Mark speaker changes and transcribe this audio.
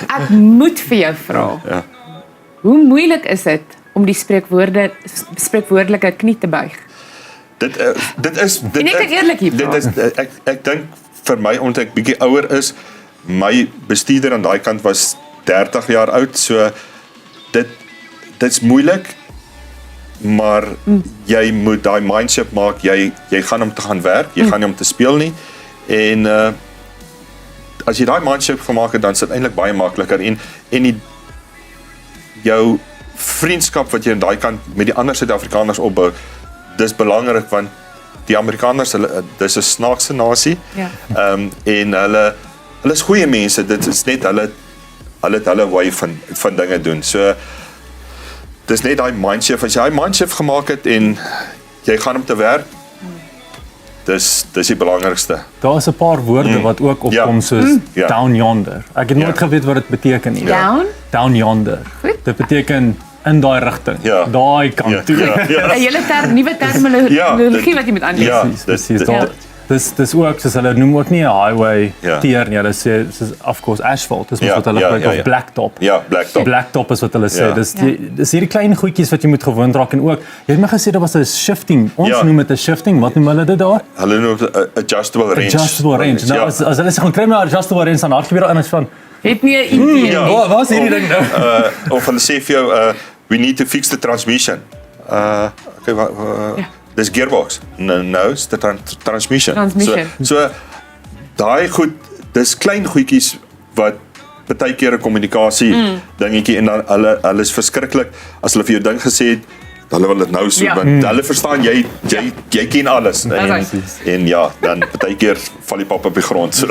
Speaker 1: Ek moet vir jou vra.
Speaker 2: Ja.
Speaker 1: Hoe moeilik is dit om die spreekwoordelike knie te buig?
Speaker 2: Dit is
Speaker 1: En ek kan eerlik hier
Speaker 2: dit is ek dink vir my omdat ek bietjie ouer is, my bestuurder aan daai kant was 30 jaar oud, so dit's moeilik, maar jy moet daai mindset maak, jy gaan om te gaan werk, jy gaan nie om te speel nie, en as jy daai mindset gemaak het, dan is dit eintlik baie makliker, en jou vriendskap wat jy aan daai kant met die ander Suid-Afrikaners opbou, dis belangrik, want die Amerikaners, dis 'n snaakse nasie,
Speaker 1: Ja.
Speaker 2: En hulle is goeie mense, dit is net hulle het hulle way van dinge doen, so dis net daai mindshift, as jy daai mindshift gemaak het en jy gaan om te werk, dis die belangrikste.
Speaker 3: Daar is 'n paar woorde wat ook opkom soos
Speaker 2: Ja.
Speaker 3: down yonder. Ek het nooit geweet wat dit beteken nie.
Speaker 1: Down?
Speaker 3: Down yonder.
Speaker 1: Goed.
Speaker 3: Dit beteken in daai rigting.
Speaker 2: Ja.
Speaker 3: Daai kant toe.
Speaker 2: Ja.
Speaker 1: 'n hele nuwe terminologie wat jy moet aanleer.
Speaker 2: Ja.
Speaker 3: Presies.
Speaker 2: dit-
Speaker 3: Daar dis ook soos hulle noem ook nie 'n highway
Speaker 2: Ja.
Speaker 3: tier nie. Hulle sê soos of course asphalt. Dis mos
Speaker 2: Ja,
Speaker 3: wat hulle
Speaker 2: ja,
Speaker 3: gebruik
Speaker 2: ja,
Speaker 3: of
Speaker 2: ja.
Speaker 3: blacktop.
Speaker 2: Ja, blacktop.
Speaker 3: Blacktop is wat hulle sê.
Speaker 2: Ja.
Speaker 3: Dis hierdie klein goedjies wat jy moet gewoond raak en ook jy het my gesê daar was 'n shifting. Ons
Speaker 2: Ja.
Speaker 3: noem dit 'n shifting. Wat noem hulle dit daar?
Speaker 2: Hulle noem dit adjustable range.
Speaker 3: Adjustable range. Nou as hulle sê gaan kry my adjustable range dan hardloop jy daar in as van
Speaker 1: Het nie 'n idee
Speaker 2: ja.
Speaker 1: nie.
Speaker 3: wat is hierdie ding nou?
Speaker 2: Of hulle sê vir jou, we need to fix the transmission. Okay, dis gearbox. No, it's the transmission.
Speaker 1: Transmission.
Speaker 2: So daai goed, dis klein goedjies wat baie keer 'n kommunikasie dingetjie, en dan hulle is verskriklik as hulle vir jou ding gesê het, hulle wil dit nou so,
Speaker 1: Ja.
Speaker 2: want hulle verstaan jy ken alles,
Speaker 1: Dis
Speaker 2: en ja, dan baie keer val die pap op die grond, so.